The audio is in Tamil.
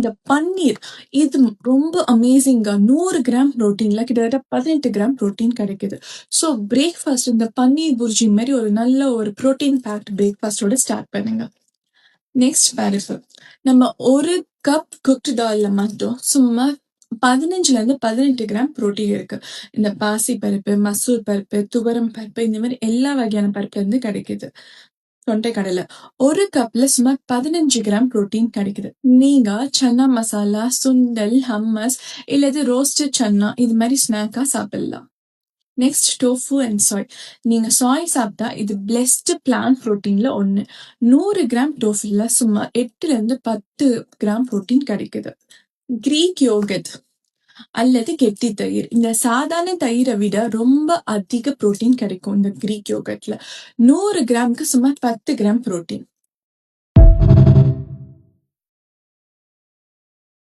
இந்த பன்னீர் இது ரொம்ப அமேசிங்கா 100 கிராம் புரோட்டீன்ல கிட்டத்தட்ட 18 கிராம் புரோட்டீன் கிடைக்குது. ஸோ பிரேக்ஃபாஸ்ட் இந்த பன்னீர் புர்ஜி மாதிரி ஒரு நல்ல ஒரு புரோட்டீன் பேக்ட் பிரேக்ஃபாஸ்டோட ஸ்டார்ட் பண்ணுங்க. நெக்ஸ்ட் பாருங்க, நம்ம ஒரு கப் குக்டு தால்ல மட்டும் சும்மா 15லேருந்து 18 கிராம் புரோட்டீன் இருக்கு. இந்த பாசி பருப்பு, மசூர் பருப்பு, துவரம் பருப்பு இந்த மாதிரி எல்லா வகையான பருப்புல இருந்து கிடைக்குது. தொண்டை கடலை ஒரு கப்ல சுமார் 15 கிராம் புரோட்டீன் கிடைக்குது. நீங்க சன்னா மசாலா, சுண்டல், ஹம்மஸ் இல்லது ரோஸ்டட் சன்னா இது மாதிரி ஸ்நாக்கா சாப்பிடலாம். Next tofu and Sai. நீங்க சாய் சாப்பிட்டா இது பெஸ்ட் பிளான்ட் புரோட்டீன்ல ஒண்ணு. 100 கிராம் டோஃபுல சுமார் 8லேருந்து 10 கிராம் புரோட்டீன் கிடைக்குது. கிரீக் யோகட் அல்லது கெட்டி தயிர். இந்த சாதாரண தயிரை விட ரொம்ப அதிக புரோட்டீன் கிடைக்கும் இந்த கிரீக் யோகட்ல. 100 கிராமுக்கு சுமார் 10 கிராம் புரோட்டீன்.